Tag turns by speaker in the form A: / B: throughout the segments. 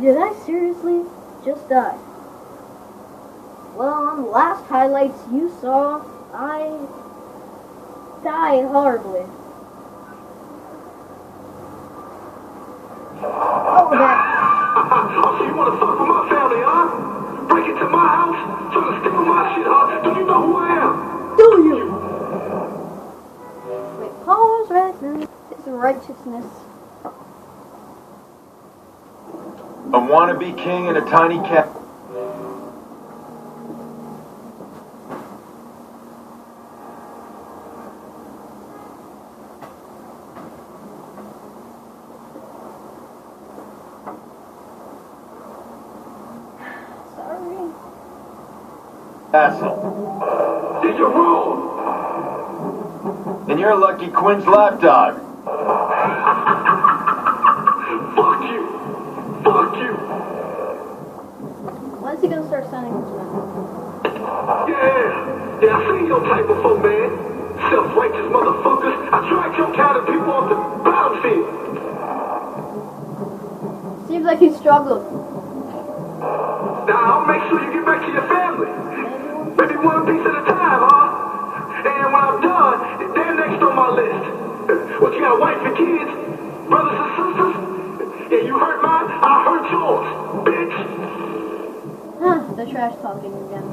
A: Did I seriously just die? Well, on the last highlights you saw, I died horribly. Oh, we're back.
B: Oh, so you wanna fuck with my family, huh? Break into my house, trying to steal my shit, huh? Do you know who I am?
A: Do you? Wait, pause right now. It's righteousness.
C: A wannabe king in a tiny cat.
A: Sorry.
C: Asshole.
B: Did you wrong?
C: And you're lucky Quinn's lapdog.
B: Fuck you. Fuck you.
A: When's he gonna start sending us men?
B: Yeah, I seen your type before, man. Self-righteous motherfuckers. I dragged your kind of people off the battlefield.
A: Seems like he struggled.
B: Now, I'll make sure you get back to your family. Maybe one piece at a time, huh? And when I'm done, they're next on my list. What, you got a wife and kids? Brothers and sisters? Yeah, you hurt mine, I hurt yours, bitch.
A: Huh, the trash talking again.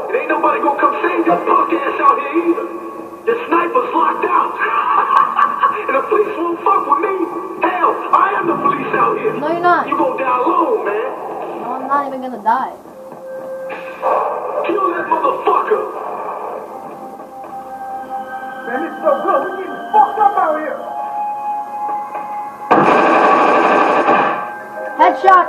B: It ain't nobody gonna come save your punk ass out here either. Your sniper's locked out. And the police won't fuck with me. Hell, I am the police out here.
A: No, you're not.
B: You gon' die alone, man.
A: No, I'm not even gonna die.
B: Kill that motherfucker.
D: Man, it's so good. We're getting fucked up out here.
A: Headshot!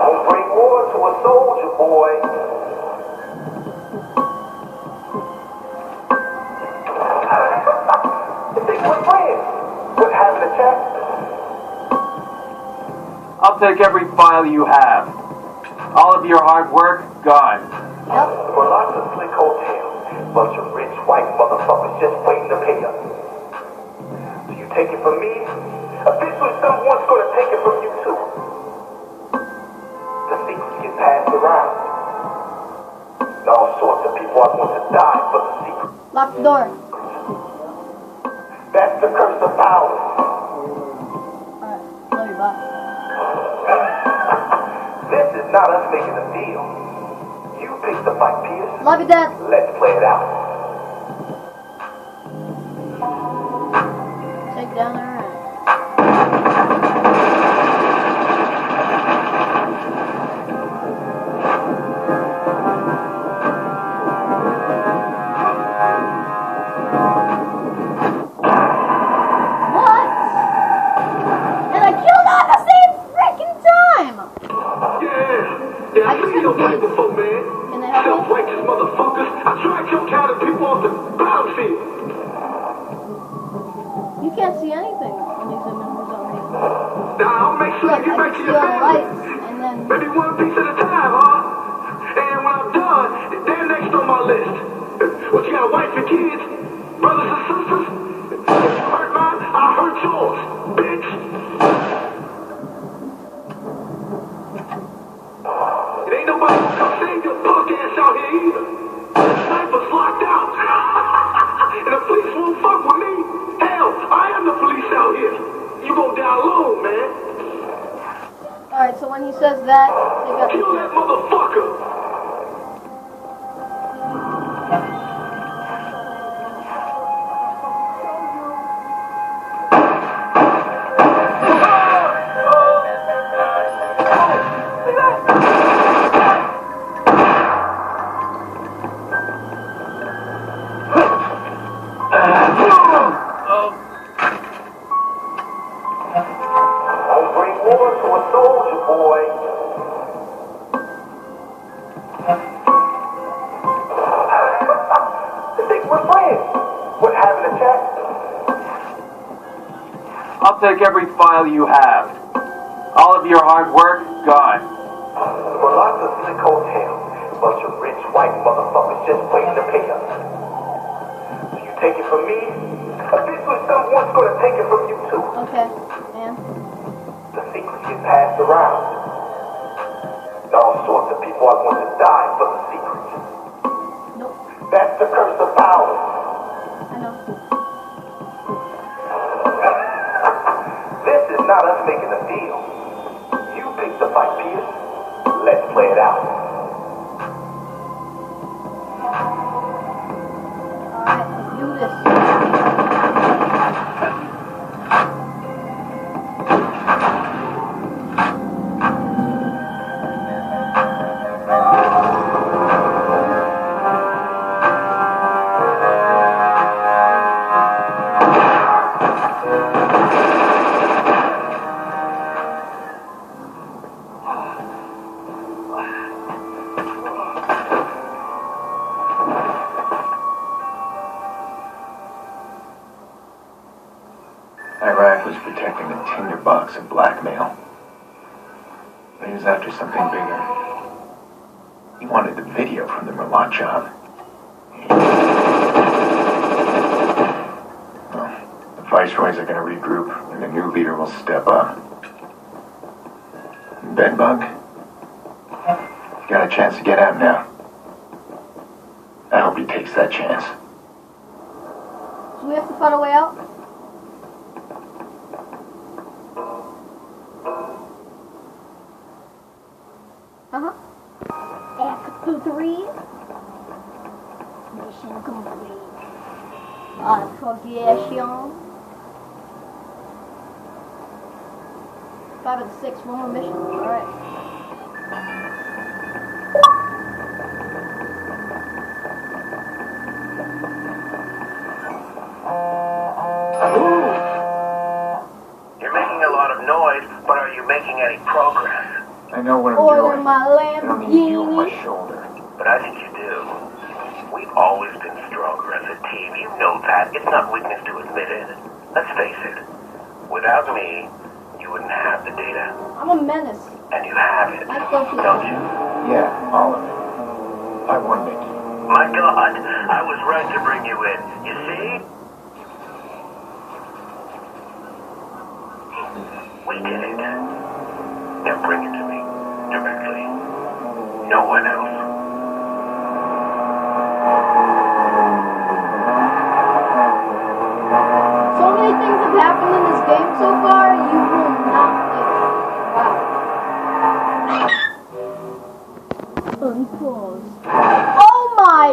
B: Don't bring war to a soldier, boy. You think we're friends? We're having a chat.
C: I'll take every file you have. All of your hard work, gone.
A: Yep.
B: We're lots of slick hotels. Bunch of rich white motherfuckers just waiting to pay us. Do you take it from me? Eventually someone's gonna take it from you too. The secrets get passed around. And all sorts of people are going to die for the secret.
A: Lock the door.
B: That's the curse of power.
A: Alright, love you, bye.
B: This is not us making a deal. You picked the fight, Pierce.
A: Love you, Dad.
B: Let's play it out.
A: Take down the rat. What? And I killed all the same freaking time!
B: Yeah, I seen your type before, man.
A: Can they help me?
B: Self-righteous motherfuckers. I dragged your kind of people off the battlefield.
A: You can't see anything on these images for some reason.
B: Now, I'll make sure
A: Look,
B: you get
A: I
B: back
A: can
B: to
A: see
B: your
A: all the
B: family.
A: lights, and then...
B: Maybe one piece at a time, huh? And when I'm done, they're next on my list. What, you got a wife and kids? Brothers and sisters? If you hurt mine, I hurt yours, bitch. It ain't nobody gonna come save your punk ass out here either. The sniper's locked out. And the police won't fuck with me. Hell, I am the police out here. You gon' die alone, man.
A: Alright, so when he says that, take out the
B: Kill that motherfucker. Don't bring war to a soldier, boy.
C: I'll take every file you have. All of your hard work, gone.
B: For lots of slick hotels, a bunch of rich white motherfuckers just waiting to pay us. So you take it from me, eventually someone's gonna take it from you too.
A: Okay, and?
B: The secrets get passed around. All sorts of people are going to die for the secrets.
A: Nope.
B: That's the curse of power.
A: I know.
B: This is not us making a deal. You picked the fight, Pierce. Let's play it out.
A: Alright, let's do this.
E: Iraq was protecting a tinderbox of blackmail. But he was after something bigger. He wanted the video from the Merlot job. Well, the viceroys are going to regroup, and the new leader will step up. Bedbug, you got a chance to get out now. I hope he takes that chance.
A: So we have to find a way out? Act 3. Mission complete. Progression. 5 of the 6, one more mission. Alright.
B: You're making a lot of noise, but are you making any progress?
E: I know what I'm
A: Oil
E: doing.
A: my
E: I don't need you on my
A: Lamborghini.
E: shoulder.
B: But I think you do. We've always been stronger as a team. You know that. It's not weakness to admit it. Let's face it. Without me, you wouldn't have the data.
A: I'm a menace.
B: And you have it,
A: I go for
B: don't you?
E: Yeah, all of it. I won, Mickey.
B: My God, I was right to bring you in. You see? We did it. Now bring it to me. Directly. No one else.
A: So many things have happened in this game so far, you will not think. Wow. Unpause. Oh my